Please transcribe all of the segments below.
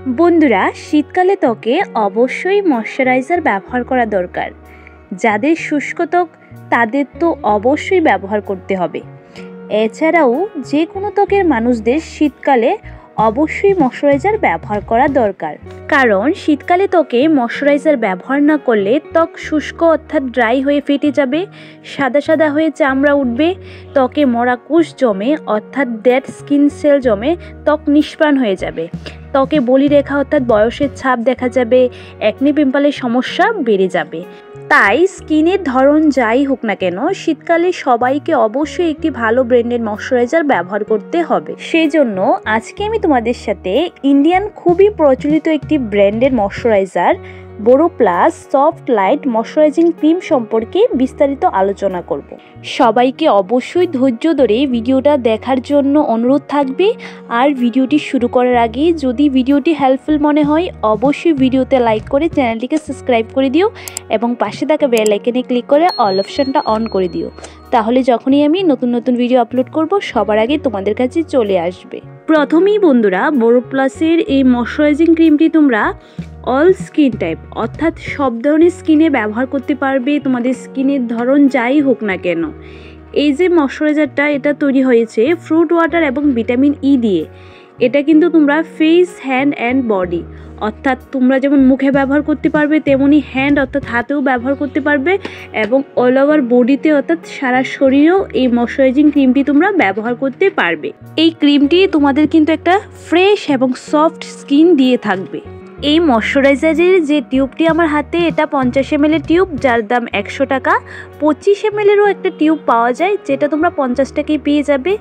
বন্ধুরা, শীতকালে ত্বকে অবশ্যই ময়শ্চারাইজার ব্যবহার করা দরকার। যাদের শুষ্ক ত্বক তাদের তো অবশ্যই ব্যবহার করতে হবে। এছাড়াও যে কোনো ত্বকের মানুষদের শীতকালে অবশ্যই ময়শ্চারাইজার ব্যবহার করা দরকার, কারণ শীতকালে ত্বকে ময়শ্চারাইজার ব্যবহার না করলে ত্বক শুষ্ক অর্থাৎ ড্রাই হয়ে ফেটে যাবে, সাদা সাদা হয়ে চামড়া উঠবে, ত্বকে মরা কোষ জমে অর্থাৎ ডেড স্কিন সেল জমে, ত্বক নিষ্প্রাণ হয়ে যাবে, ত্বকে বলিরেখা অর্থাৎ বয়সের ছাপ দেখা যাবে, একনি পিম্পলের সমস্যা বেড়ে যাবে। তাই স্কিনের ধরন যাই হোক না কেন, শীতকালে সবাইকে অবশ্যই একটি ভালো ব্র্যান্ডের ময়শ্চারাইজার ব্যবহার করতে হবে। সেই জন্য আজকে আমি তোমাদের সাথে ইন্ডিয়ান খুবই প্রচলিত একটি ব্র্যান্ডের moisturiser Boroplus soft light moisturising cream সম্পর্কে বিস্তারিত আলোচনা করব। সবাইকে অবশ্যই ধৈর্য ধরে ভিডিওটা দেখার জন্য অনুরোধ থাকবে। আর ভিডিওটি শুরু করার আগে যদি ভিডিওটি হেল্পফুল মনে হয় অবশ্যই ভিডিওতে লাইক করে চ্যানেলটিকে সাবস্ক্রাইব করে দিও এবং পাশে থাকা বেল আইকনে ক্লিক করে অল অপশনটা অন করে দিও। তাহলে যখনই আমি নতুন নতুন ভিডিও আপলোড করব সবার আগে তোমাদের কাছে চলে আসবে। প্রথমেই বন্ধুরা, বোরোপ্লাসের এই ময়শ্চারাইজিং ক্রিমটি তোমরা অল স্কিন টাইপ অর্থাৎ সব ধরনের স্কিনে ব্যবহার করতে পারবে, তোমাদের স্কিনের ধরন যাই হোক না কেন। এই যে ময়শ্চারাইজারটা এটা তৈরি হয়েছে ফ্রুট ওয়াটার এবং ভিটামিন ই দিয়ে। এটা কিন্তু তোমরা ফেস, হ্যান্ড অ্যান্ড বডি অর্থাৎ তোমরা যেমন মুখে ব্যবহার করতে পারবে তেমনি হ্যান্ড অর্থাৎ হাতেও ব্যবহার করতে পারবে এবং অল ওভার বডিতে অর্থাৎ সারা শরীরেও এই ময়শ্চারাইজিং ক্রিমটি তোমরা ব্যবহার করতে পারবে। এই ক্রিমটি তোমাদের কিন্তু একটা ফ্রেশ এবং সফট স্কিন দিয়ে থাকবে। এই ময়শ্চারাইজারের যে টিউবটি আমার হাতে, এটা 50 ml এর টিউব, যার দাম 100 টাকা। 25 ml এরও একটা টিউব পাওয়া যায় যেটা তোমরা 50 টাকায় পেয়ে যাবে।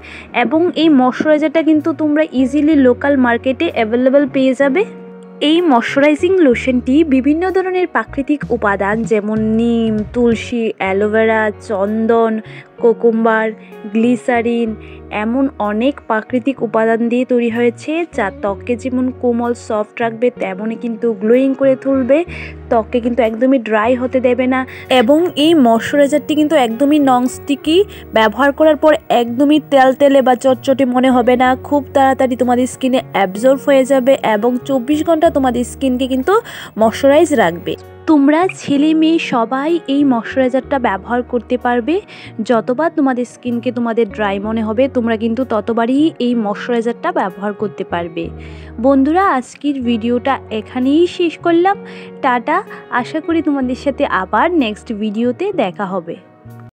এবং এই ময়শ্চারাইজারটা কিন্তু তোমরা ইজিলি লোকাল মার্কেটে অ্যাভেলেবেল পেয়ে যাবে। এই ময়শ্চারাইজিং লোশনটি বিভিন্ন ধরনের প্রাকৃতিক উপাদান যেমন নিম, তুলসী, অ্যালোভেরা, চন্দন, কোকুম্বার, গ্লিসারিন এমন অনেক প্রাকৃতিক উপাদান দিয়ে তৈরি হয়েছে, যা ত্বককে যেমন কোমল সফট রাখবে তেমনই কিন্তু গ্লোয়িং করে তুলবে, ত্বককে কিন্তু একদমই ড্রাই হতে দেবে না। এবং এই ময়শ্চারাইজারটি কিন্তু একদমই নন স্টিকি, ব্যবহার করার পর একদমই তেলতেলে বা চটচটে মনে হবে না, খুব তাড়াতাড়ি তোমাদের স্কিনে অ্যাবজর্ব হয়ে যাবে এবং 24 ঘন্টা তোমাদের স্কিনকে কিন্তু ময়শ্চারাইজ রাখবে। তোমরা ছেলে মেয়ে সবাই এই ময়শ্চারাইজারটা ব্যবহার করতে পারবে। যতবার তোমাদের স্কিনকে তোমাদের ড্রাই মনে হবে তোমরা কিন্তু ততবারই এই ময়শ্চারাইজারটা ব্যবহার করতে পারবে। বন্ধুরা, আজকের ভিডিওটা এখানেই শেষ করলাম। টাটা। আশা করি তোমাদের সাথে আবার নেক্সট ভিডিওতে দেখা হবে।